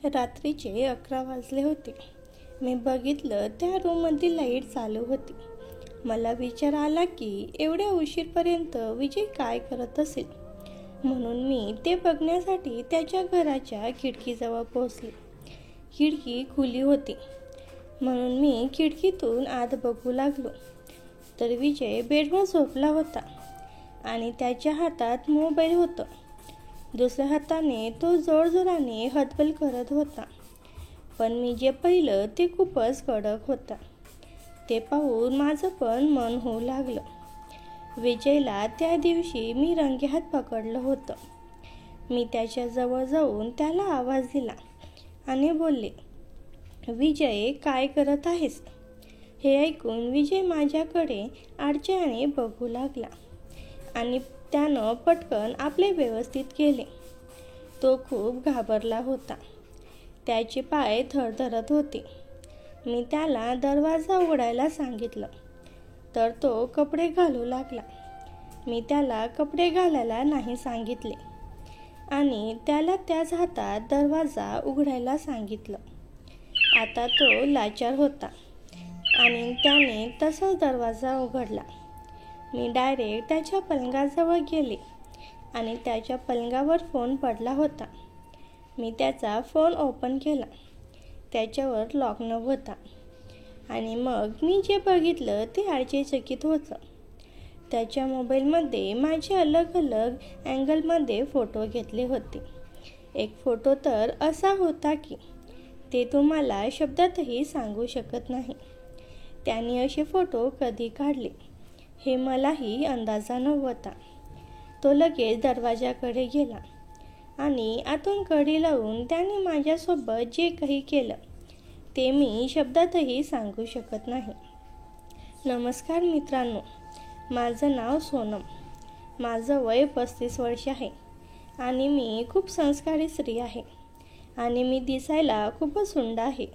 रात्रीचे 11 वाजले होते. मी बघितलं त्या रूममधली लाईट चालू होती. मला विचार आला की एवढ्या उशीरपर्यंत विजय काय करत असेल, म्हणून मी ते बघण्यासाठी त्याच्या घराच्या खिडकीजवळ पोहोचले. खिडकी खुली होती म्हणून मी खिडकीतून आत बघू लागलो तर विजय बेडवर झोपला होता आणि त्याच्या हातात मोबाईल होता. दुसऱ्या हाताने तो जोरजोराने हतबल करत होता. पण मी जे पाहिलं ते खूपच कडक होता. ते पाहून माझं पण मन होऊ लागलं. विजयला त्या दिवशी मी रंगेहात पकडलं होतं. मी त्याच्या जवळ जाऊन त्याला आवाज दिला आणि बोलले, विजय, काय करत आहेस? हे ऐकून विजय माझ्याकडे आडच्याने बघू लागला आणि त्यानं पटकन आपले व्यवस्थित केले. तो खूप घाबरला होता. त्याचे पाय थरथरत होते. मी त्याला दरवाजा उघडायला सांगितलं तर तो कपडे घालू लागला. मी त्याला कपडे घालायला नाही सांगितले आणि त्याला त्याच हातात दरवाजा उघडायला सांगितलं. आता तो लाचार होता आणि त्याने तसाच दरवाजा उघडला. मी डायरेक्ट त्याच्या पलंगाजवळ गेले आणि त्याच्या पलंगावर फोन पडला होता. मी त्याचा फोन ओपन केला. त्याच्यावर लॉक नव्हता आणि मग मी जे बघितलं ते आश्चर्यचकित होतं. त्याच्या मोबाईलमध्ये माझे अलग अलग अँगलमध्ये फोटो घेतले होते. एक फोटो तर असा होता की ते तुम्हाला शब्दातही सांगू शकत नाही. त्याने असे फोटो कधी काढले हे मलाही अंदाजा नव्हता. तो लगेच दरवाजाकडे गेला आणि आतून कडी लावून त्याने माझ्यासोबत जे काही केलं ते मी शब्दातही सांगू शकत नाही. नमस्कार मित्रांनो, माझं नाव सोनम. माझं वय 35 वर्ष आहे आणि मी खूप संस्कारी स्त्री आहे आणि मी दिसायला खूपच सुंदर आहे.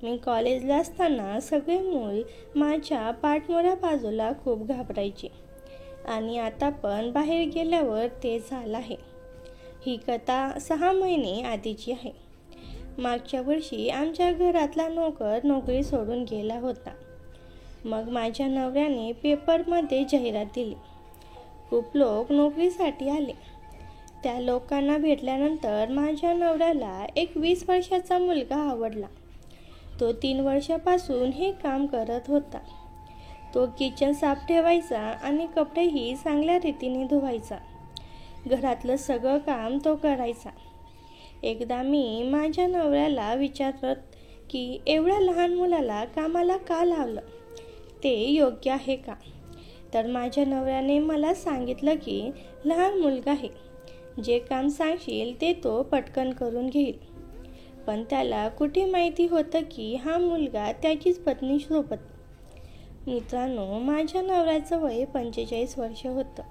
मी कॉलेजला असताना सगळे मूल माझ्या पाठमोऱ्या बाजूला खूप घाबरायचे आणि आता पण बाहेर गेल्यावर ते झालं आहे. ही कथा 6 महिने आधीची आहे. मागच्या वर्षी आमच्या घरातला नोकर नोकरी सोडून गेला होता. मग माझ्या नवऱ्याने पेपरमध्ये जाहिरात दिली. खूप लोक नोकरीसाठी आले. त्या लोकांना भेटल्यानंतर माझ्या नवऱ्याला एक 20 वर्षाचा मुलगा आवडला. तो 3 वर्षापासून हे काम करत होता. तो किचन साफ ठेवायचा आणि कपडेही चांगल्या रीतीने धुवायचा. घरातलं सगळं काम तो करायचा. एकदा मी माझ्या नवऱ्याला विचारलं की एवढ्या लहान मुलाला कामाला का लावलं, ते योग्य आहे का? तर माझ्या नवऱ्याने मला सांगितलं की लहान मुलगा आहे, जे काम सांगशील ते तो पटकन करून घेईल. पण त्याला कुठे माहिती होतं की हा मुलगा त्याचीच पत्नी सोबत. मित्रांनो, माझ्या नवऱ्याचं वय 45 वर्ष होतं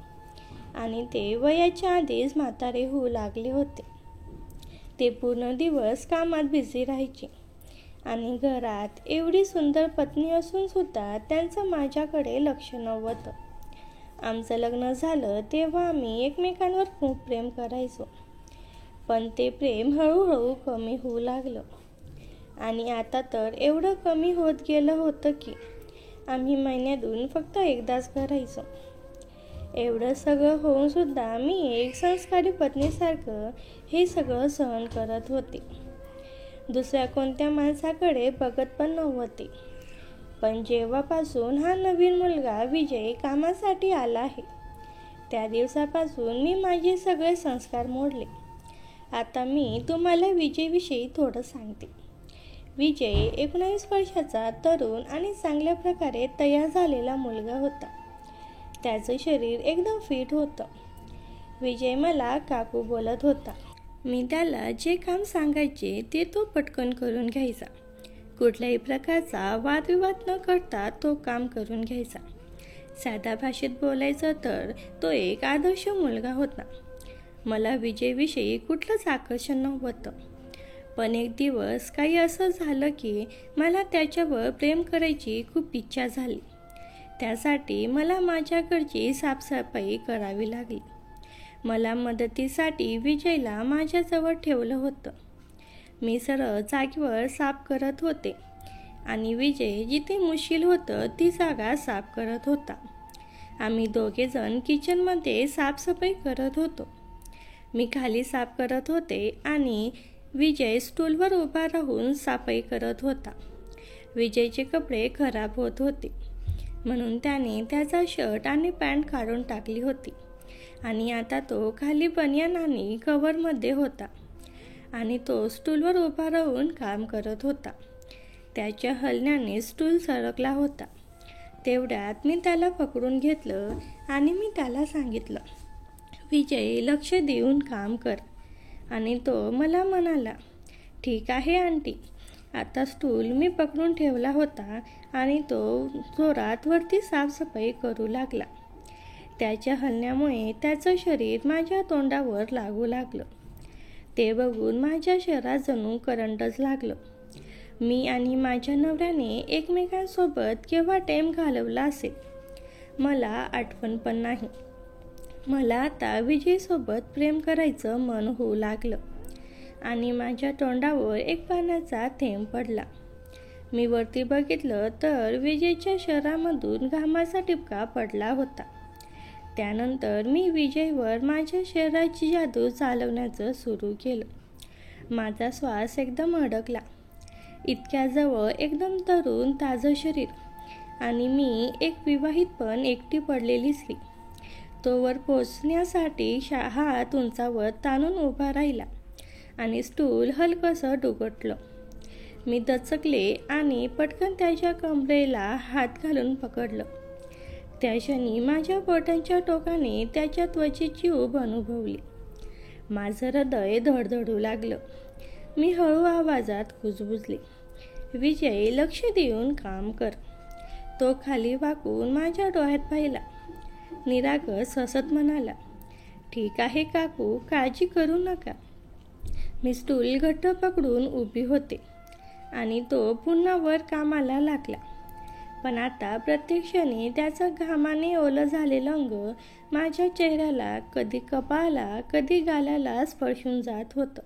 आणि ते वयाच्या आधीच म्हातारे होऊ लागले होते. ते पूर्ण दिवस कामात बिझी राहायचे आणि घरात एवढी सुंदर पत्नी असून सुद्धा त्यांचं माझ्याकडे लक्ष नव्हतं. आमचं लग्न झालं तेव्हा आम्ही एकमेकांवर खूप प्रेम करायचो. पण ते प्रेम हळूहळू कमी होऊ लागलं आणि आता तर एवढं कमी होत गेलं होतं की आम्ही महिन्यातून फक्त एकदाच करायचो. एवढं सगळं होऊन सुद्धा मी एक संस्कारी पत्नीसारखं हे सगळं सहन करत होते. दुसऱ्या कोणत्या माणसाकडे बघत पण नव्हते. पण जेव्हापासून हा नवीन मुलगा विजय कामासाठी आला आहे त्या दिवसापासून मी माझे सगळे संस्कार मोडले. आता मी तुम्हाला विजयविषयी थोडं सांगते. विजय 19 वर्षाचा तरुण आणि चांगल्या प्रकारे तयार झालेला मुलगा होता. त्याचं शरीर एकदम फिट होतं. विजय मला काकू बोलत होता. मी त्याला जे काम सांगायचे ते तो पटकन करून घ्यायचा. कुठल्याही प्रकारचा वादविवाद न करता तो काम करून घ्यायचा. साध्या भाषेत बोलायचं तर तो एक आदर्श मुलगा होता. मला विजयविषयी कुठलंच आकर्षण नव्हतं. पण एक दिवस काही असं झालं की मला त्याच्यावर प्रेम करायची खूप इच्छा झाली. त्यासाठी मला माझ्याकडची साफसफाई करावी लागली. मला मदतीसाठी विजयला माझ्याजवळ ठेवलं होतं. मी सरळ जागेवर साफ करत होते आणि विजय जिथे मुश्किल होतं ती जागा साफ करत होता. आम्ही दोघेजण किचनमध्ये साफसफाई करत होतो. मी खाली साफ करत होते आणि विजय स्टूलवर उभा राहून सफाई करत होता. विजयचे कपडे खराब होत होते म्हणून त्याने त्याचा शर्ट आणि पॅन्ट काढून टाकली होती आणि आता तो खाली बनियान आणि कव्हरमध्ये होता आणि तो स्टूलवर उभा राहून काम करत होता. त्याच्या हलण्याने स्टूल सरकला होता. तेवढ्यात मी त्याला पकडून घेतलं आणि मी त्याला सांगितलं, विजय लक्ष देऊन काम कर. आणि तो मला म्हणाला, ठीक आहे आंटी. आता स्टूल मी पकडून ठेवला होता आणि तो जोरात वरती साफसफाई करू लागला. त्याच्या हलण्यामुळे त्याचं शरीर माझ्या तोंडावर लागू लागलं. ते बघून माझ्या शरीरात जणू करंटच लागलं. मी आणि माझ्या नवऱ्याने एकमेकांसोबत केव्हा टाईम घालवला असेल मला आठवण पण नाही. मला आता विजयसोबत प्रेम करायचं मन होऊ लागलं आणि माझ्या तोंडावर एक पाण्याचा थेंब पडला. मी वरती बघितलं तर विजयच्या शरीरामधून घामाचा टिपका पडला होता. त्यानंतर मी विजयवर माझ्या शरीराची जादू चालवण्याचं सुरू केलं. माझा श्वास एकदम अडकला. इतक्या जवळ एकदम तरुण ताजं शरीर आणि मी एक विवाहित पण एकटी पडलेली स्त्री. तोवर पोचण्यासाठी हात उंचावर ताणून उभा राहिला आणि स्टूल हलकंसं डुगटलं. मी दचकले आणि पटकन त्याच्या कमरेला हात घालून पकडलं. त्या क्षणी माझ्या बोटांच्या टोकाने त्याच्या त्वचेची ऊब अनुभवली. माझं हृदय धडधडू लागलं. मी हळू आवाजात कुजबुजले, विजय लक्ष देऊन काम कर. तो खाली वाकून माझ्या डोळ्यात पाहिला. निरागस हसत म्हणाला, ठीक आहे काकू, काळजी करू नका. मी स्टूल घट्ट पकडून उभी होते आणि तो पुन्हा वर कामाला लागला. पण आता प्रत्यक्षाने त्याचं घामाने ओलं झालेलं अंग माझ्या चेहऱ्याला, कधी कपाळाला, कधी गालाला स्पर्शून जात होतं.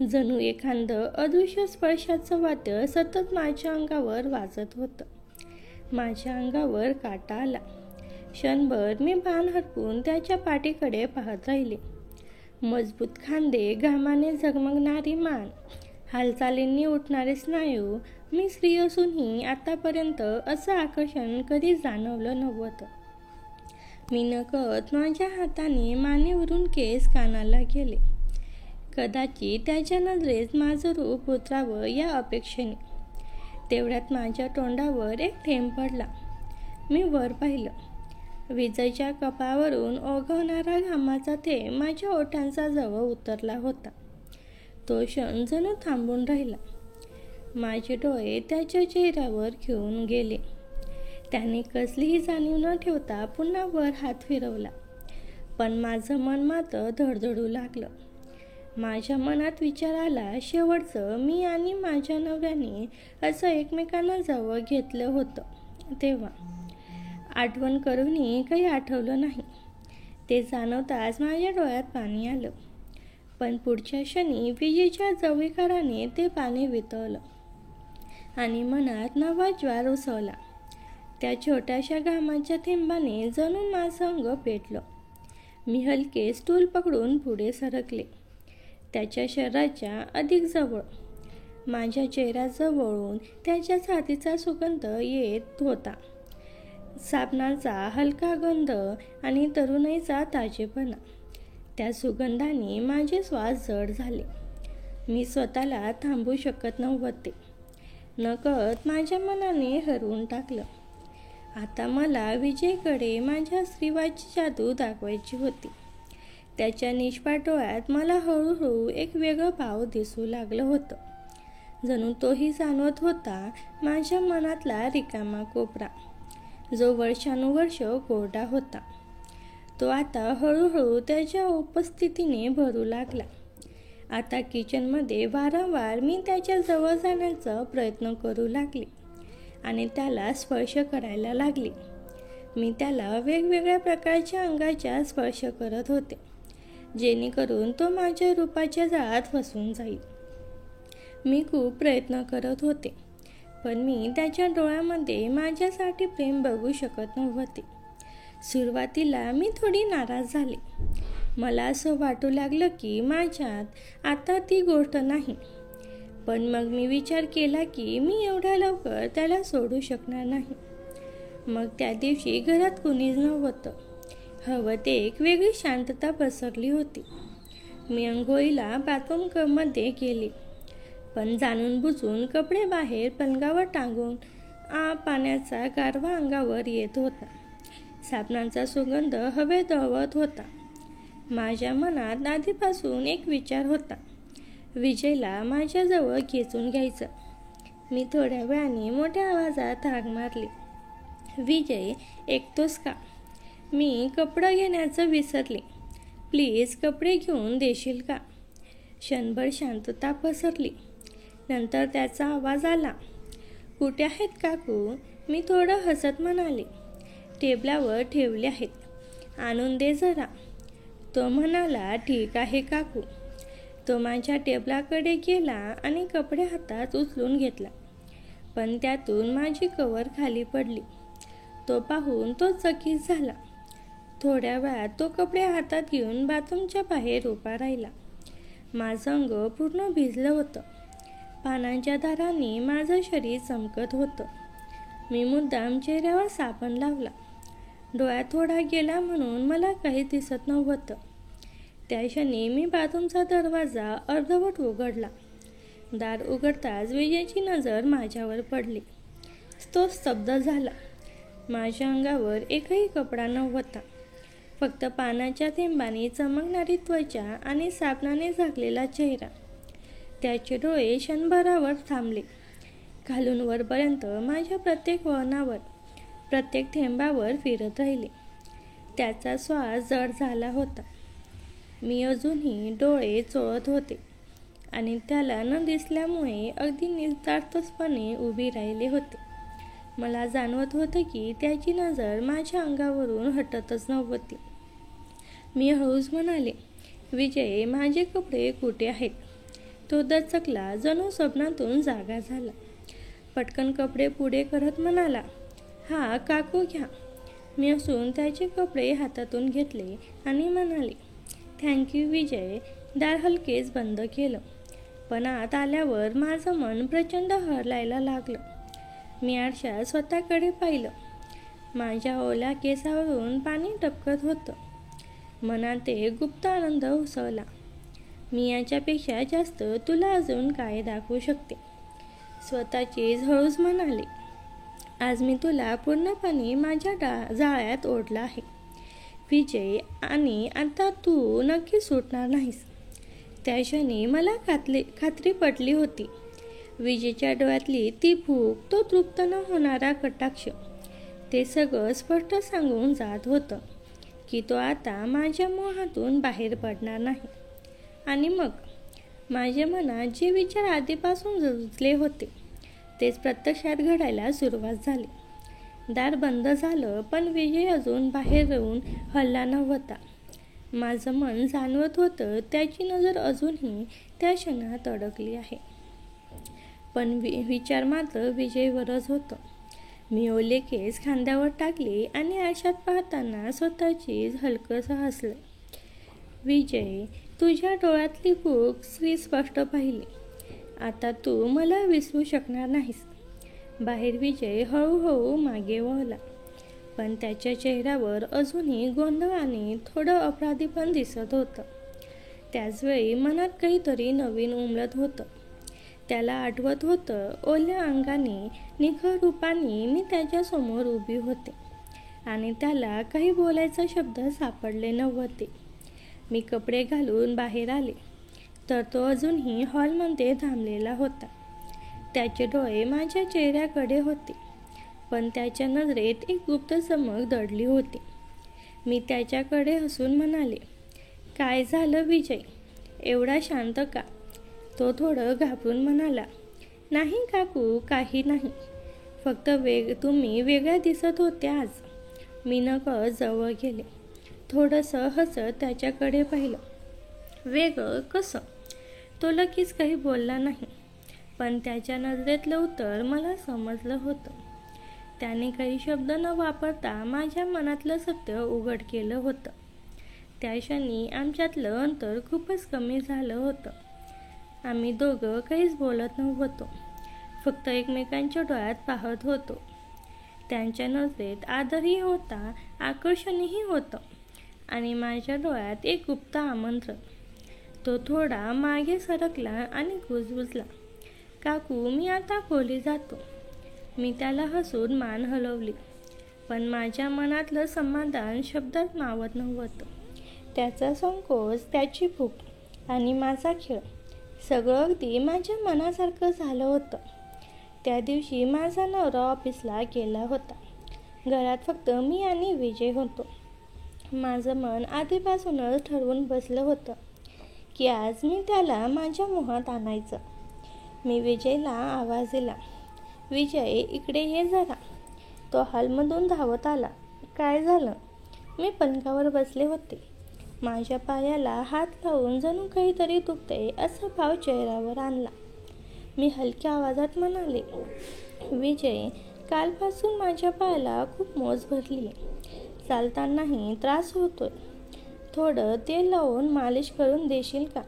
जणू एखादं अदृश्य स्पर्शाचं वाद्य सतत माझ्या अंगावर वाजत होतं. माझ्या अंगावर काटा आला. क्षणभर मी भान हरपून त्याच्या पाठीकडे पाहत राहिले. मजबूत खांदे, घामाने झगमगणारी मान, हालचालींनी उठणारे स्नायू. मी स्त्री असूनही आतापर्यंत असं आकर्षण कधी जाणवलं नव्हतं. मी नकळत माझ्या हाताने मानेवरून केस कानाला गेले. कदाचित त्याच्या नजरेत माझं रूप उतरावं या अपेक्षेने. तेवढ्यात माझ्या तोंडावर एक थेंब पडला. मी वर पाहिलं. विजयच्या कपाळावरून ओघवणारा घामाचा थेंब माझ्या ओठांचा जवळ उतरला होता. तो क्षण जणू थांबून राहिला. माझे डोळे त्याच्या चेहऱ्यावर घेऊन गेले. त्याने कसलीही जाणीव न ठेवता पुन्हा वर हात फिरवला. पण माझं मन मात्र धडधडू लागलं. माझ्या मनात विचार आला, शेवटचं मी आणि माझ्या नवऱ्याने असं एकमेकांना जवळ घेतलं होतं तेव्हा. आठवण करूनही काही आठवलं नाही. ते जाणवताच माझ्या डोळ्यात पाणी आलं. पण पुढच्या क्षणी विजेच्या जवळीकाराने ते पाणी वितळलं आणि मनात नवा ज्वार उसळला. त्या छोट्याशा घामाच्या थेंबाने जणू माझं अंग पेटलं. मी हलके स्टूल पकडून पुढे सरकले. त्याच्या शरीराच्या अधिक जवळ. माझ्या चेहऱ्याजवळून त्याच्या छातीचा सुगंध येत होता. साबणाचा हलका गंध आणि तरुणाईचा ताजेपणा. त्या सुगंधाने माझे श्वास जड झाले. मी स्वतःला थांबवू शकत नव्हते. नकळत माझ्या मनाने हरवून टाकलं. आता मला विजयकडे माझ्या स्त्रीवाची जादू दाखवायची होती. त्याच्या निष्पाट डोळ्यात मला हळूहळू एक वेगळं भाव दिसू लागलं होतं. जणू तोही जाणवत होता माझ्या मनातला रिकामा कोपरा, जो वर्षानुवर्ष कोरडा होता. तो आता हळूहळू त्याच्या उपस्थितीने भरू लागला. आता किचनमध्ये वारंवार मी त्याच्या जवळ जाण्याचा प्रयत्न करू लागले आणि त्याला स्पर्श करायला लागले. मी त्याला वेगवेगळ्या प्रकारच्या अंगाच्या स्पर्श करत होते, जेणेकरून तो माझ्या रूपाच्या जाळ्यात फसून जाईल. मी खूप प्रयत्न करत होते, पण मी त्याच्या डोळ्यामध्ये माझ्यासाठी प्रेम बघू शकत नव्हते. सुरुवातीला मी थोडी नाराज झाले. मला असं वाटू लागलं की माझ्यात आता ती गोष्ट नाही. पण मग मी विचार केला की मी एवढ्या लवकर त्याला सोडू शकणार नाही. मग त्या दिवशी घरात कुणीच नव्हतं. हवं ते एक वेगळी शांतता पसरली होती. मी अंघोळीला बाथरूममध्ये गेले, पण जाणून बुजून कपडे बाहेर पलंगावर टांगून पाण्याचा गारवा अंगावर येत होता. साबणाचा सुगंध हवेत दळवत होता. माझ्या मनात आधीपासून एक विचार होता, विजयला माझ्याजवळ खेचून घ्यायचं. मी थोड्या वेळाने मोठ्या आवाजात हाक मारली, विजय, ऐकतोस का? मी कपडे घेण्याचं विसरले. प्लीज कपडे घेऊन देशील का? क्षणभर शांतता पसरली. नंतर त्याचा आवाज आला, कुठे आहेत काकू? मी थोडं हसत म्हणाले, टेबलावर ठेवले आहेत, आणून दे जरा. तो म्हणाला, ठीक आहे काकू. तो माझ्या टेबलाकडे गेला आणि कपडे हातात उचलून घेतला, पण त्यातून माझी कवर खाली पडली. तो पाहून तो चकित झाला. थोड्या वेळात तो कपडे हातात घेऊन बाथरूमच्या बाहेर उभा राहिला. माझं अंग पूर्ण भिजलं होतं. पानांच्या दारांनी माझं शरीर चमकत होतं. मी मुद्दाम चेहऱ्यावर साबण लावला. डोळ्यात थोडा गेला म्हणून मला काही दिसत नव्हतं. त्या क्षणी मी बाथरूमचा दरवाजा अर्धवट उघडला. दार उघडताच विजयची नजर माझ्यावर पडली. तो स्तब्ध झाला. माझ्या अंगावर एकही कपडा नव्हता, फक्त पाण्याच्या थेंबांनी चमकणारी त्वचा आणि साबणाने झाकलेला चेहरा. त्याचे डोळे क्षणभरावर थांबले. खालून वरपर्यंत माझ्या प्रत्येक वळणावर, प्रत्येक थेंबावर फिरत राहिले. त्याचा श्वास जड झाला होता. मी अजूनही डोळे चोळत होते आणि त्याला न दिसल्यामुळे अगदी निर्धास्तपणे उभी राहिले होते. मला जाणवत होतं की त्याची नजर माझ्या अंगावरून हटतच नव्हती. मी हळूच म्हणाले, विजय, माझे कपडे कुठे आहेत? तो दचकला, जणू स्वप्नातून जागा झाला. पटकन कपडे पुढे करत म्हणाला, हा काकू घ्या. मी हसून त्याचे कपडे हातातून घेतले आणि म्हणाले, थँक्यू विजय. दार हलकेच बंद केलं, पण आत आल्यावर माझं मन प्रचंड हलायला लागलं. मी आरशात स्वतःकडे पाहिलं. माझ्या ओल्या केसावरून पाणी टपकत होतं. मनात एक गुप्त आनंद उसळला. मी याच्यापेक्षा जास्त तुला अजून काय दाखवू शकते? स्वतःचीच हळूच म्हणाले, आज मी तुला पूर्णपणे माझ्या जाळ्यात ओढलं आहे विजय, आणि आता तू नक्की सुटणार नाहीस. त्या क्षणी मला खात्री पटली होती. विजयच्या डोळ्यातली ती भूक, तो तृप्त न होणारा कटाक्ष, ते सगळं स्पष्ट सांगून जात होतं की तो आता माझ्या मोहातून बाहेर पडणार नाही. आणि मग माझ्या मनात जे विचार आधीपासून रुजले होते तेच प्रत्यक्षात घडायला सुरुवात झाली. दार बंद झालं, पण विजय अजून बाहेर येऊन हलला नव्हता. माझं मन जाणवत होतं त्याची नजर अजूनही त्या क्षणात अडकली आहे. पण विचार मात्र विजयवरच होतं. मी ओले केस खांद्यावर टाकले आणि आरशात पाहताना स्वतःचीच हलकंसं हसले. विजय, तुझ्या डोळ्यातली भूक स्पष्ट पाहिली. आता तू मला विसरू शकणार नाहीस. बाहेर विजय हळूहळू मागे वळला, पण त्याच्या चेहऱ्यावर अजूनही गोंधळ आणि थोडं अपराधीपण दिसत होतं. त्याचवेळी मनात काहीतरी नवीन उमलत होतं. त्याला आठवत होतं, ओल्या अंगाने, निखळ रूपाने मी त्याच्यासमोर उभी होते आणि त्याला काही बोलायचा शब्द सापडले नव्हते. मी कपडे घालून बाहेर आले तर तो अजूनही हॉलमध्ये थांबलेला होता. त्याचे डोळे माझ्या चेहऱ्याकडे होते, पण त्याच्या नजरेत एक गुप्त चमक दडली होती. मी त्याच्याकडे हसून म्हणाले, काय झालं विजय, एवढा शांत का? तो थोडं घाबरून म्हणाला, नाही काकू, काही नाही. फक्त तुम्ही वेगळ्या दिसत होत्या आज. मी नकळत जवळ गेले. थोडंसं हसत त्याच्याकडे पाहिलं. वेगळं कसं? तो लगेच काही बोलला नाही. पण त्याच्या नजरेतलं उत्तर मला समजलं होतं. त्याने काही शब्द न वापरता माझ्या मनातलं सत्य उघड केलं होतं. त्या क्षणी आमच्यातलं अंतर खूपच कमी झालं होतं. आम्ही दोघं काहीच बोलत नव्हतो, फक्त एकमेकांच्या डोळ्यात पाहत होतो. त्यांच्या नजरेत आदरही होता, आकर्षणही होतं आणि माझ्या डोळ्यात एक गुप्त आमंत्रण. तो थोडा मागे सरकला आणि कुजबुजला, काकू, मी आता खोली जातो. मी त्याला हसून मान हलवली, पण माझ्या मनातलं समाधान शब्दात मावत नव्हतं. त्याचा संकोच, त्याची भूक आणि माझा खेळ सगळं अगदी माझ्या मनासारखं झालं होतं. त्या दिवशी माझा नवरा ऑफिसला गेला होता. घरात फक्त मी आणि विजय होतो. माझं मन आधीपासूनच ठरवून बसलं होतं की आज मी त्याला माझ्या मोहात आणायचं. मी विजयला आवाज दिला, विजय, इकडे ये जरा. तो हॉलमधून धावत आला. काय झालं? मी पलंगावर बसले होते. माझ्या पायाला हात लावून जणू काहीतरी दुखतंय असा भाव चेहऱ्यावर आणला. मी हलक्या आवाजात म्हणाले, विजय, कालपासून माझ्या पायाला खूप मोच भरली. चालतानाही त्रास होतोय. थोडं तेल लावून मालिश करून देशील का?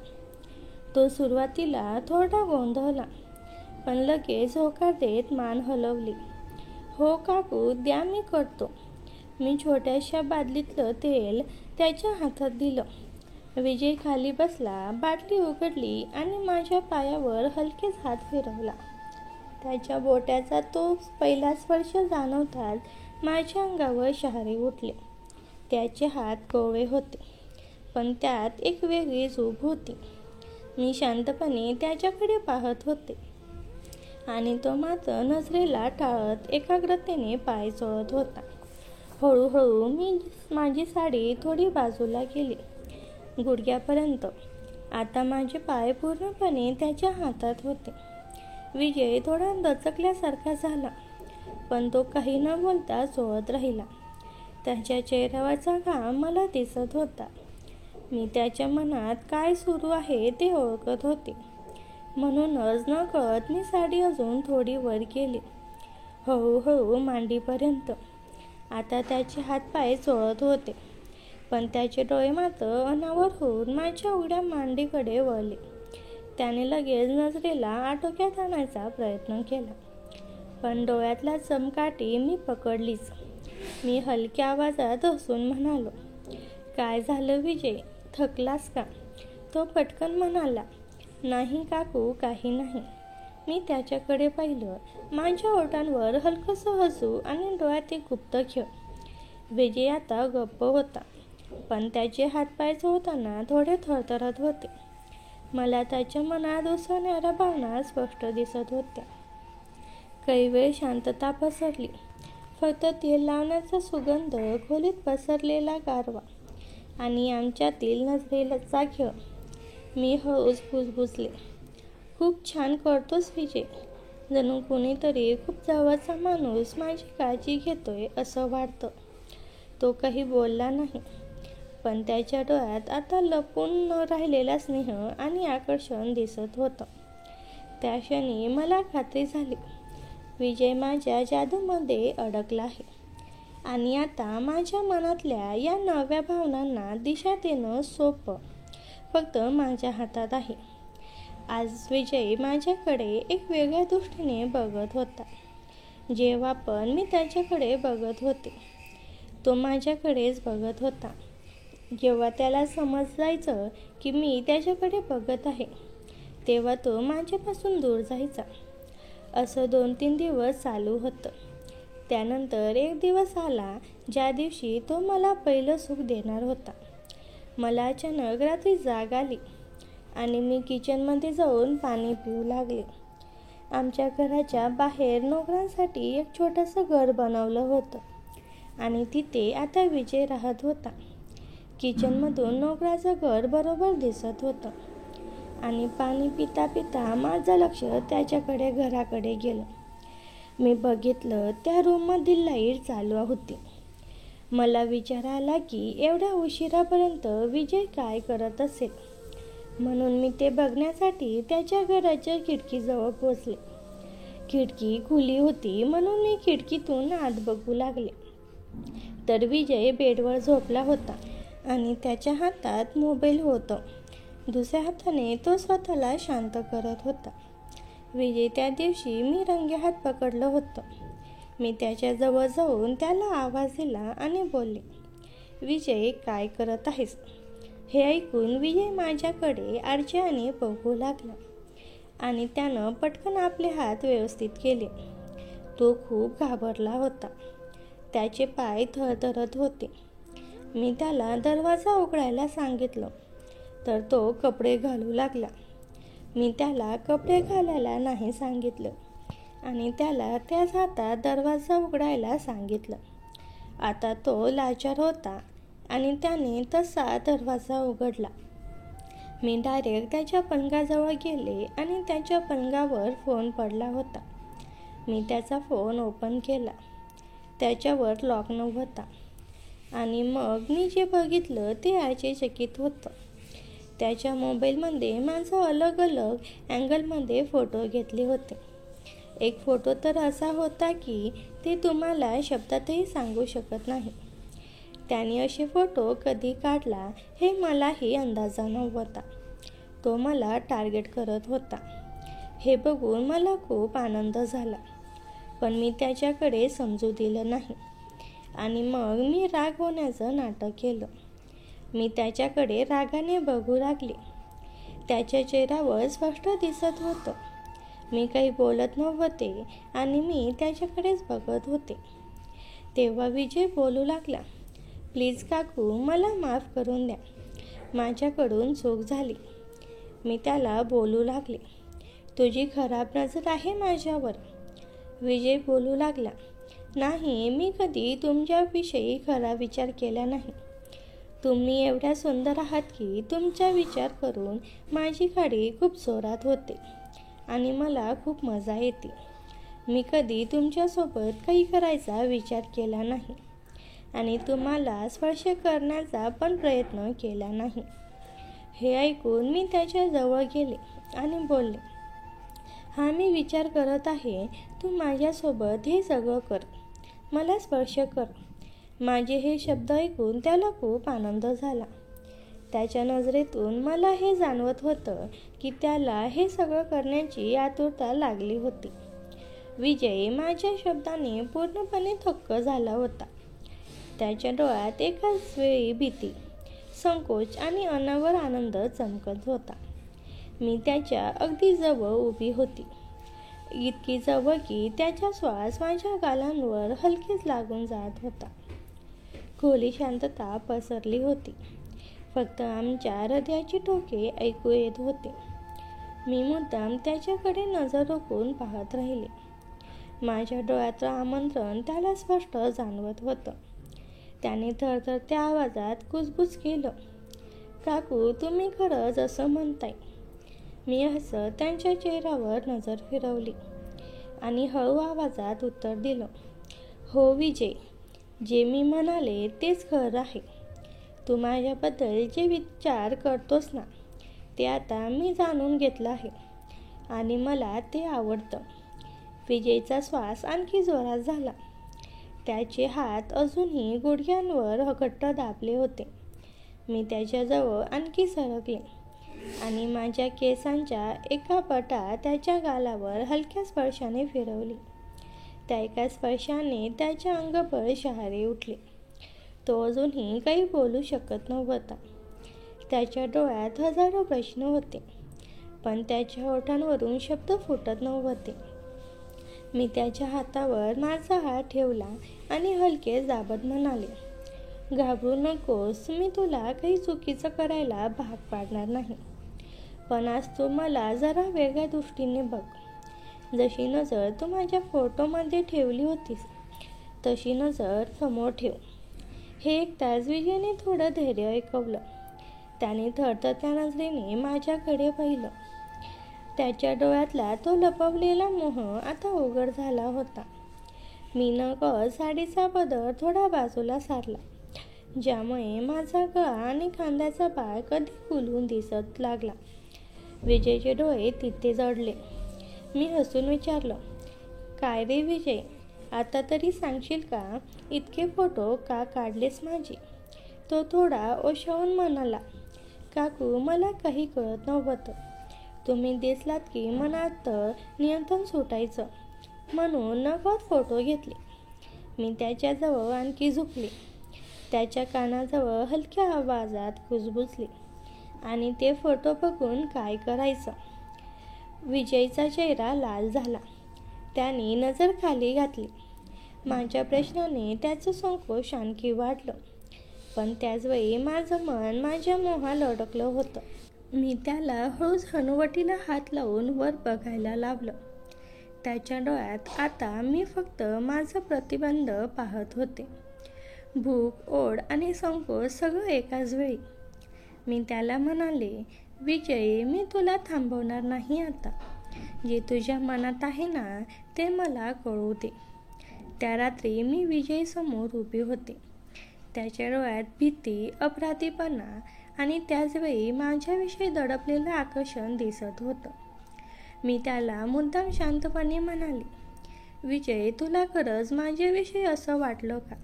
तो सुरुवातीला थोडा गोंधळला, पण लगेच होकार देत मान हलवली. हो काकू, द्या, मी करतो. मी छोट्याशा बादलीतलं तेल त्याच्या हातात दिलं. विजय खाली बसला, बाटली उघडली आणि माझ्या पायावर हलकेच हात फिरवला. त्याच्या बोटाचा तो पहिला स्पर्श जाणवताच माझ्या अंगावर शहारे उठले. त्याचे हात कोवळे होते, पण त्यात एक वेगळी झोप होती. मी शांतपणे त्याच्याकडे पाहत होते आणि तो मात्र नजरेला टाळत एकाग्रतेने पाय चोळत होता. हळूहळू मी माझी साडी थोडी बाजूला केली, गुडघ्यापर्यंत. आता माझे पाय पूर्णपणे त्याच्या हातात होते. विजय थोडा दचकल्यासारखा झाला, पण तो काही न बोलता चोळत राहिला. त्याच्या चेहऱ्यावरचा घाम मला दिसत होता. मी त्याच्या मनात काय सुरू आहे ते ओळखत होते. म्हणूनच नकळत मी साडी अजून थोडी वर केली, हळूहळू मांडीपर्यंत. आता त्याचे हातपाय चोळत होते, पण त्याचे डोळे मात्र अनावर होऊन माझ्या उघड्या मांडीकडे वळले. त्याने लगेच नजरेला आटोक्यात आणायचा प्रयत्न केला, पण डोळ्यातला चमकाठी मी पकडलीच. मी हलक्या आवाजात हसून म्हणालो, काय झालं विजय, थकलास का? तो पटकन म्हणाला, नाही काकू, काही नाही. मी त्याच्याकडे पाहिलं. माझ्या ओठांवर हलकंसं हसू आणि डोळ्यात एक गुप्त खेळ. विजय आता गप्प होता, पण त्याचे हातपाय चोळताना थोडे थरथरत होते. मला त्याच्या मनात उसळणाऱ्या भावना स्पष्ट दिसत होत्या. काही वेळ शांतता पसरली. फक्त तेल लावण्याचा सुगंध, खोलीत पसरलेला गारवा आणि आमच्यातील नजरेचा खेळ. मी हळूच कुजबुजले, खूप छान करतोस विजय. जणू कोणीतरी खूप जवळचा माणूस माझी काळजी घेतोय असं वाटतं. तो काही बोलला नाही, पण त्याच्या डोळ्यात आता लपून न राहिलेला स्नेह आणि आकर्षण दिसत होतं. त्या क्षणी मला खात्री झाली, विजय माझ्या जादूमध्ये अडकला आहे आणि आता माझ्या मनातल्या या नव्या भावनांना दिशा देणं सोपं फक्त माझ्या हातात आहे. आज विजय माझ्याकडे एक वेगळ्या दृष्टीने बघत होता. जेव्हा पण मी त्याच्याकडे बघत होते, तो माझ्याकडेच बघत होता. जेव्हा त्याला समजायचं की मी त्याच्याकडे बघत आहे, तेव्हा तो माझ्यापासून दूर जायचा. असं 2-3 दिवस चालू होतं. त्यानंतर एक दिवस आला ज्या दिवशी तो मला पहिलं सुख देणार होता. मला अचानक रात्री जाग आली आणि मी किचनमध्ये जाऊन पाणी पिऊ लागले. आमच्या घराच्या बाहेर नोकरांसाठी एक छोटंसं घर बनवलं होतं आणि तिथे आता विजय राहत होता. किचनमधून नोकराचं घर बरोबर दिसत होतं आणि पाणी पिता पिता माझं लक्ष त्याच्याकडे घराकडे गेलं. मी बघितलं, त्या रूममधील लाईट चालू होती. मला विचार आला की एवढ्या उशिरापर्यंत विजय काय करत असेल. म्हणून मी ते बघण्यासाठी त्याच्या घराच्या खिडकीजवळ पोचले. खिडकी खुली होती म्हणून मी खिडकीतून आत बघू लागले. तर विजय बेडवर झोपला होता आणि त्याच्या हातात मोबाईल होतं. दुसऱ्या हाताने तो स्वतःला शांत करत होता. विजय त्या दिवशी मी रंगेहात पकडलं होतं. मी त्याच्याजवळ जाऊन त्याला आवाज दिला आणि बोलले, विजय, काय करत आहेस? हे ऐकून विजय माझ्याकडे आरशाने बघू लागला आणि त्यानं पटकन आपले हात व्यवस्थित केले. तो खूप घाबरला होता. त्याचे पाय थरथरत होते. मी त्याला दरवाजा उघडायला सांगितलं तर तो कपडे घालू लागला. मी त्याला कपडे घालायला नाही सांगितलं आणि त्याला त्याच हातात दरवाजा उघडायला सांगितलं. आता तो लाचार होता आणि त्याने तसा दरवाजा उघडला. मी डायरेक्ट त्याच्या पलंगाजवळ गेले आणि त्याच्या पलंगावर फोन पडला होता. मी त्याचा फोन ओपन केला. त्याच्यावर लॉक नव्हता आणि मग मी जे बघितलं ते आश्चर्यचकित होतं. त्याच्या मोबाईलमध्ये माझं अलग अलग अँगलमध्ये फोटो घेतले होते. एक फोटो तर असा होता की ते तुम्हाला शब्दातही सांगू शकत नाही. त्याने असे फोटो कधी काढला हे मलाही अंदाजा नव्हता. तो मला टार्गेट करत होता. हे बघून मला खूप आनंद झाला, पण मी त्याच्याकडे समजू दिलं नाही आणि मग मी राग होण्याचं नाटक केलं. मी त्याच्याकडे रागाने बघू लागले. त्याच्या चेहऱ्यावर स्पष्ट दिसत होतं मी काही बोलत नव्हते आणि मी त्याच्याकडेच बघत होते. तेव्हा विजय बोलू लागला, प्लीज काकू, मला माफ करून द्या. माझ्याकडून चूक झाली. मी त्याला बोलू लागले, तुझी खराब नजर आहे माझ्यावर. विजय बोलू लागला, नाही, मी कधी तुमच्याविषयी खराब विचार केला नाही. तुम्ही एवढ्या सुंदर आहात की तुमचा विचार करून माझी गाडी खूप जोरात होते आणि मला खूप मजा येते. मी कधी तुमच्यासोबत काही करायचा विचार केला नाही आणि तुम्हाला स्पर्श करण्याचा पण प्रयत्न केला नाही. हे ऐकून मी त्याच्याजवळ गेले आणि बोलले, हा मी विचार करत आहे, तू माझ्यासोबत हे सगळं कर, मला स्पर्श कर. माझे हे शब्द ऐकून त्याला खूप आनंद झाला. त्याच्या नजरेतून मला हे जाणवत होतं की त्याला हे सगळं करण्याची आतुरता लागली होती. विजय माझ्या शब्दाने पूर्णपणे थक्क झाला होता. त्याच्या डोळ्यात एकाच वेळी भीती, संकोच आणि अनावर आनंद चमकत होता. मी त्याच्या अगदी जवळ उभी होती, इतकी जवळ की त्याचा श्वास माझ्या गालांवर हलकेच लागून जात होता. खोली शांतता पसरली होती. फक्त आमच्या हृदयाची ठोके ऐकू येत होते. मी मुद्दाम त्याच्याकडे नजर रोखून पाहत राहिले. माझ्या डोळ्याचं आमंत्रण त्याला स्पष्ट जाणवत होतं. त्याने थरथरत्या आवाजात कुजबुज केलं, काकू, तुम्ही खरंच असं म्हणताय? मी हसत त्यांच्या चेहऱ्यावर नजर फिरवली आणि हळू आवाजात उत्तर दिलं, हो विजय, जे मी म्हणाले तेच खरं आहे. तू माझ्याबद्दल जे विचार करतोस ना, ते आता मी जाणून घेतलं आहे आणि मला ते आवडतं. विजयचा श्वास आणखी जोरात झाला. त्याचे हात अजूनही गुडघ्यांवर घट्ट दाबले होते. मी त्याच्याजवळ आणखी सरकले आणि माझ्या केसांच्या एका पटा त्याच्या गालावर हलक्या स्पर्शाने फिरवली. त्या एका स्पर्शाने त्याच्या अंगभर शहारे उठले. तो अजूनही काही बोलू शकत नव्हता. त्याच्या डोळ्यात हजारो प्रश्न होते, पण त्याच्या ओठांवरून शब्द फुटत नव्हते. मी त्याच्या हातावर माझा हात ठेवला आणि हलकेच दाबत म्हणाले, घाबरू नकोस, मी तुला काही चुकीचं करायला भाग पाडणार नाही. पण आज तू मला जरा वेगळ्या दृष्टीने बघ. जशी नजर तू माझ्या फोटोमध्ये ठेवली होतीस तशी नजर समोर ठेव. हे ऐकताच विजयने थोडं धैर्य ऐकवलं. त्याने थरथरत्या नजरेने माझ्याकडे पाहिलं. त्याच्या डोळ्यातला तो लपवलेला मोह आता उघड झाला होता. मी नकळत साडीचा पदर थोडा बाजूला सारला. ज्यामुळे माझा गळा आणि खांद्याचा भाग अधिक खुलून दिसत लागला. विजयचे डोळे तिथे जडले. मी हसून विचारलं, काय रे विजय, आता तरी सांगशील का, इतके फोटो का काढलेस माझे? तो थोडा ओशावून म्हणाला, काकू, मला काही कळत नव्हतं. तुम्ही दिसलात की मनात नियंत्रण सुटायचं, म्हणून नकळत फोटो घेतले. मी त्याच्याजवळ आणखी झुकले. त्याच्या कानाजवळ हलक्या आवाजात कुजबुजले, आणि ते फोटो बघून काय करायचं? विजयचा चेहरा लाल झाला. त्याने नजर खाली घातली. माझ्या प्रश्नाने त्याचं संकोच आणखी वाढलं, पण त्याचवेळी माझं मन माझ्या मोहात अडकलं होतं. मी त्याला हळूच हनुवटीला हात लावून वर बघायला लावलं. त्याच्या डोळ्यात आता मी फक्त माझं प्रतिबंध पाहत होते. भूक, ओढ आणि संकोच सगळं एकाच वेळी. मी त्याला म्हणाले, विजय, मी तुला थांबवणार नाही आता. जे तुझ्या मनात आहे ना, ते मला कळू दे. त्या रात्री मी विजयसमोर उभी होते. त्याच्या डोळ्यात भीती, अपराधीपणा आणि त्याचवेळी माझ्याविषयी दडपलेलं आकर्षण दिसत होतं. मी त्याला मुद्दाम शांतपणे म्हणाले, विजय, तुला खरंच माझ्याविषयी असं वाटलं का?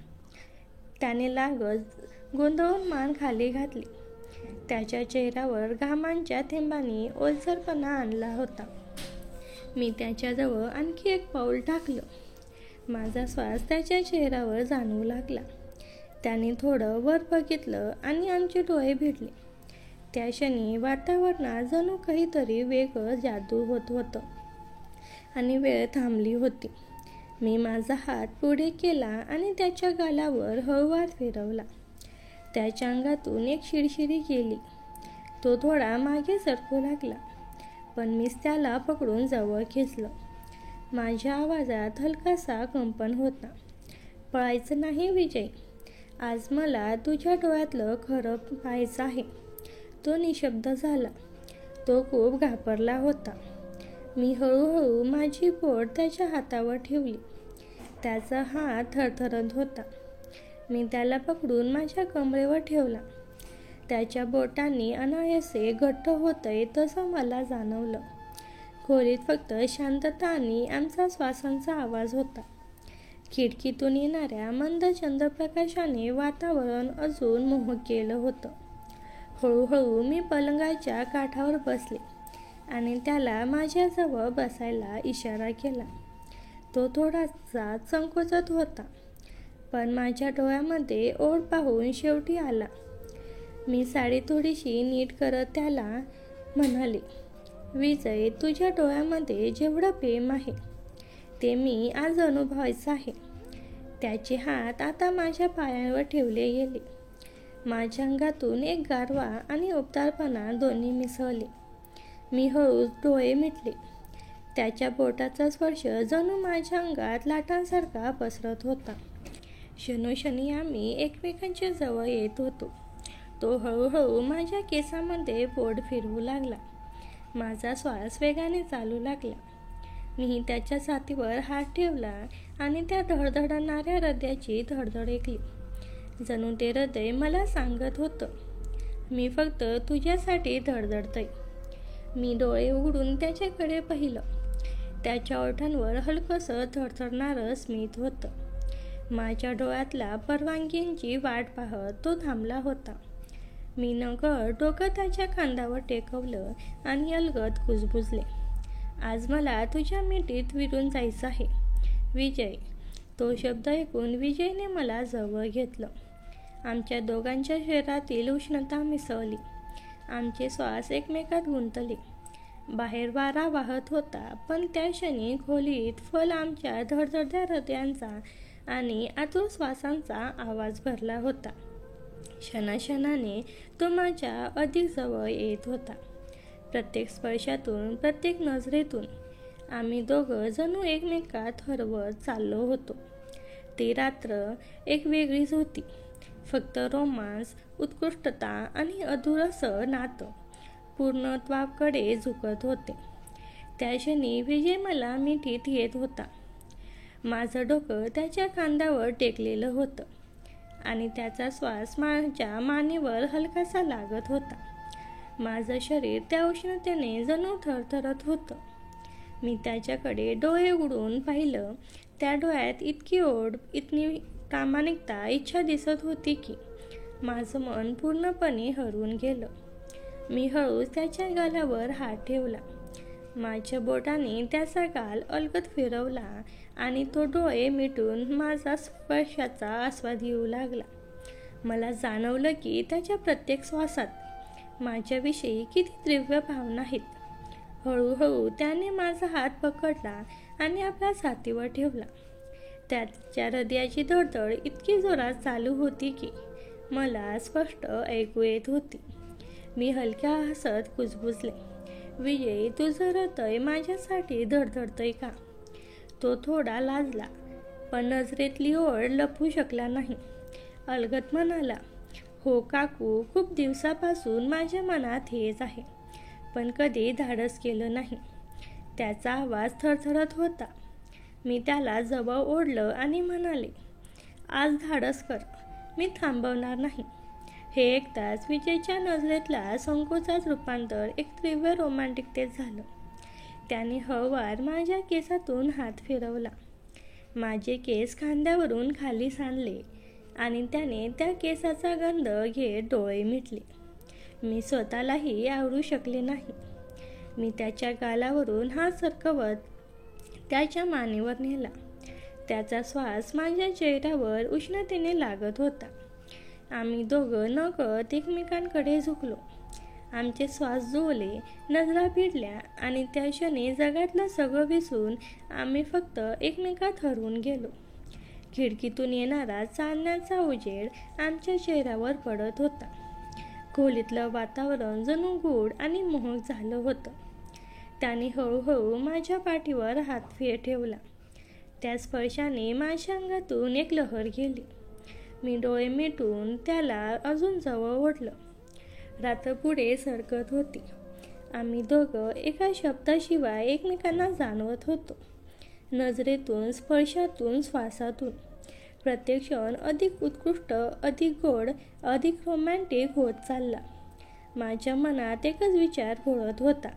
त्याने लागत गोंधळून मान खाली घातली. त्याच्या चेहऱ्यावर घामांच्या थेंबांनी ओलसरपणा आणला होता. मी त्याच्याजवळ आणखी एक पाऊल टाकलं. माझा श्वास त्याच्या चेहऱ्यावर जाणवू लागला. त्याने थोडं वर बघितलं आणि आमचे डोळे भिडले. त्या क्षणी वातावरणात जणू काहीतरी वेगळं जादू होत होतं आणि वेळ थांबली होती. मी माझा हात पुढे केला आणि त्याच्या गालावर हळूवार फिरवला. त्याच्या अंगातून एक शिरशिरी गेली. तो थोडा मागे सरकू लागला, पण मीच त्याला पकडून जवळ खेचलं. माझ्या आवाजात हलकासा कंपन होता. पळायचं नाही विजय, आज मला तुझ्या डोळ्यातलं खरं पाहायचं आहे. तो निशब्द झाला. तो खूप घाबरला होता. मी हळूहळू माझी बोट त्याच्या हातावर ठेवली. त्याचा हात थरथरत होता. मी त्याला पकडून माझ्या कमरेवर ठेवला. त्याच्या बोटांनी अनायासे घट्ट होतंय तसं मला जाणवलं. खोलीत फक्त शांतता आणि आमचा श्वासांचा आवाज होता. खिडकीतून येणाऱ्या मंद चंद्रप्रकाशाने वातावरण अजून मोहक केलं होतं. हळूहळू मी पलंगाच्या काठावर बसले आणि त्याला माझ्याजवळ बसायला इशारा केला. तो थोडासा संकोचत होता, पण माझ्या डोळ्यामध्ये ओढ पाहून शेवटी आला. मी साडी थोडीशी नीट करत त्याला म्हणाले, विजय, तुझ्या डोळ्यामध्ये जेवढं प्रेम आहे ते मी आज अनुभवायचं आहे. त्याचे हात आता माझ्या पायांवर ठेवले गेले. माझ्या अंगातून एक गारवा आणि उबदारपणा दोन्ही मिसळले. मी हळूच डोळे मिटले. त्याच्या बोटाचा स्पर्श जणू माझ्या अंगात लाटांसारखा पसरत होता. क्षणोक्षणी आम्ही एकमेकांच्या जवळ येत होतो. तो हळूहळू माझ्या केसांमध्ये बोट फिरवू लागला. माझा श्वास वेगाने चालू लागला. मी त्याच्या छातीवर हात ठेवला आणि त्या धडधडणाऱ्या हृदयाची धडधड ऐकली. जणू ते हृदय मला सांगत होतं, मी फक्त तुझ्यासाठी धडधडतंय. मी डोळे उघडून त्याच्याकडे पाहिलं. त्याच्या ओठांवर हलकंसं थरथरणारं स्मित होतं. माझ्या डोळ्यातल्या परवानगीची वाट पाहत तो थांबला होता. मी नकळत डोकं त्याच्या खांद्यावर टेकवलं आणि अलगद कुजबुजले, आज मला तुझ्या मिठीत विरून जायचं आहे विजय. तो शब्द ऐकून विजयने मला जवळ घेतलं. आमच्या दोघांच्या शरीरातील उष्णता मिसळली. आमचे श्वास एकमेकात गुंतले. बाहेर वारा वाहत होता, पण त्या क्षणी खोलीत फल आमच्या धडधडत्या हृदयांचा आणि आतुर श्वासांचा आवाज भरला होता. क्षणाक्षणाने तो माझ्या अधिक जवळ येत होता. प्रत्येक स्पर्शातून, प्रत्येक नजरेतून आम्ही दोघं जणू एकमेकात हरवत चाललो होतो. ती रात्र एक वेगळीच होती. फक्त रोमांस, उत्कृष्टता आणि अधुरसं नातं पूर्णत्वाकडे झुकत होते. त्या क्षणी विजय मला मिठीत घेत होता. माझं डोकं त्याच्या खांद्यावर टेकलेलं होतं आणि त्याचा श्वास माझ्या मानेवर हलकासा लागत होता. माझं शरीर त्या उष्णतेने जणू थरथरत होतं. मी त्याच्याकडे डोळे उघडून पाहिलं. त्या डोळ्यात इतकी ओढ, इतकी प्रामाणिकता, इच्छा दिसत होती की माझं मन पूर्णपणे हरवून गेलं. मी हळूच त्याच्या गालावर हात ठेवला. माझ्या बोटाने त्याचा गाल अलगद फिरवला आणि तो डोळे मिटून माझा स्पर्शाचा आस्वाद घेऊ लागला. मला जाणवलं की त्याच्या प्रत्येक श्वासात माझ्याविषयी किती तीव्र भावना आहेत. हळूहळू त्याने माझा हात पकडला आणि आपल्या छातीवर ठेवला. त्याच्या हृदयाची धडधड इतकी जोरात चालू होती की मला स्पष्ट ऐकू येत होती. मी हलक्या हसत कुजबुजले, विजय, तुझं हृदय माझ्यासाठी धडधडतंय का? तो थोडा लाजला, पण नजरेतली ओढ लपवू शकला नाही. अलगद म्हणाला, हो काकू, खूप दिवसापासून माझ्या मनात हेच आहे, पण कधी धाडस केलं नाही. त्याचा आवाज थरथरत होता. मी त्याला जवळ ओढलं आणि म्हणाले, आज धाडस कर, मी थांबवणार नाही. हे ऐकताच विजयच्या नजरेतला संकोचात रूपांतर एक तीव्र रोमॅन्टिकतेत झालं. त्याने हळूवार माझ्या केसातून हात फिरवला. माझे केस खांद्यावरून खाली सांडले आणि त्याने त्या केसाचा गंध घेत डोळे मिटले. मी स्वतःलाही आवरू शकले नाही. मी त्याच्या गालावरून हात सरकवत त्याच्या मानेवर नेला. त्याचा श्वास माझ्या चेहऱ्यावर उष्णतेने लागत होता. आम्ही दोघं नकळत एकमेकांकडे झुकलो. आमचे श्वास जुळले, नजरा भिडल्या आणि त्या क्षणी जगातलं सगळं विसरून आम्ही फक्त एकमेकात हरवून गेलो. खिडकीतून येणारा चांदण्याचा उजेड आमच्या चेहऱ्यावर पडत होता. खोलीतलं वातावरण जणू गूढ आणि मोहक झालं होतं. त्याने हळूहळू माझ्या पाठीवर हात ठेवला. त्या स्पर्शाने माझ्या अंगातून एक लहर गेली. मी डोळे मिटून त्याला अजून जवळ ओढलं. रात्र पुढे सरकत होती. आम्ही दोघं एका शब्दाशिवाय एकमेकांना जाणवत होतो. नजरेतून, स्पर्शातून, श्वासातून. प्रत्येक क्षण अधिक उत्कृष्ट, अधिक गोड, अधिक रोमॅन्टिक होत चालला. माझ्या मनात एकच विचार घोळत होता,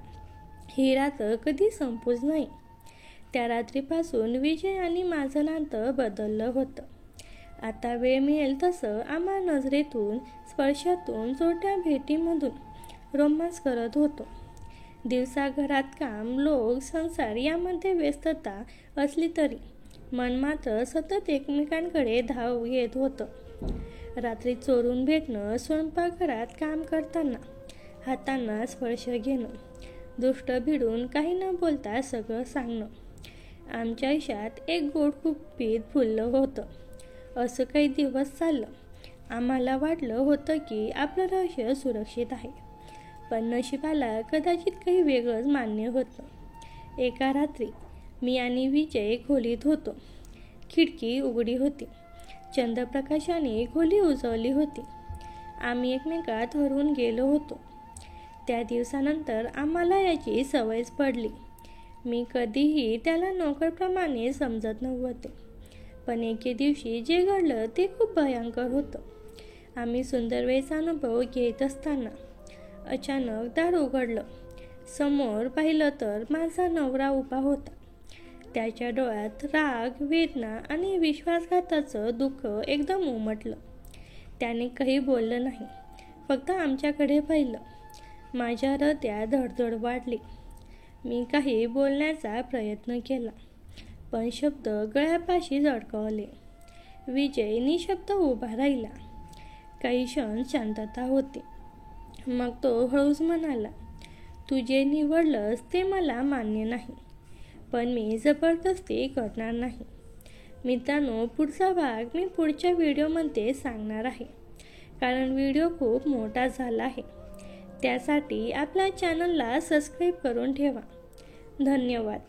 ही रात्र कधी संपूच नाही. त्या रात्रीपासून विजय आणि माझं नातं बदललं होतं. आता वेळ मिळेल तसं आम्हा नजरेतून, स्पर्शातून, छोट्या भेटीमधून रोमांस करत होतो. दिवसा घरात काम, लोक, संसार यामध्ये व्यस्तता असली तरी मन मात्र सतत एकमेकांकडे धाव घेत होतं. रात्री चोरून भेटणं, स्वयंपाकघरात काम करताना हातांना स्पर्श घेणं, दृष्ट भिडून काही न बोलता सगळं सांगणं. आमच्या आयुष्यात एक गोड गुपित फुललं होतं. असं काही दिवस चाललं. आम्हाला वाटलं होतं की आपलं रहस्य सुरक्षित आहे, पण नशिबाला कदाचित काही वेगळंच मान्य होतं. एका रात्री मी आणि विजय खोलीत होतो. खिडकी उघडी होती. चंद्रप्रकाशाने खोली उजळली होती. आम्ही एकमेकात हरवून गेलो होतो. त्या दिवसानंतर आम्हाला याची सवयच पडली. मी कधीही त्याला नोकरप्रमाणे समजत नव्हते, पण एके दिवशी जे घडलं ते खूप भयंकर होतं. आम्ही सुंदर वेळचा अनुभव घेत असताना अचानक दार उघडलं. समोर पाहिलं तर माझा नवरा उभा होता. त्याच्या डोळ्यात राग, वेदना आणि विश्वासघाताचं दुःख एकदम उमटलं. त्याने काही बोललं नाही, फक्त आमच्याकडे पाहिलं. माझ्या हृदयात धडधड वाढली. मी काही बोलण्याचा प्रयत्न केला, पण शब्द गळ्यापाशी अडकवले. विजय निशब्द उभा राहिला. काही क्षण शांतता होती. मग तो हळूच म्हणाला, तू जे निवडलंस ते मला मान्य नाही, पण मी जबरदस्ती करणार नाही. मित्रांनो, पुढचा भाग मी पुढच्या व्हिडिओमध्ये सांगणार आहे, कारण व्हिडिओ खूप मोठा झाला आहे. त्यासाठी आपल्या चॅनलला सबस्क्राईब करून ठेवा. धन्यवाद.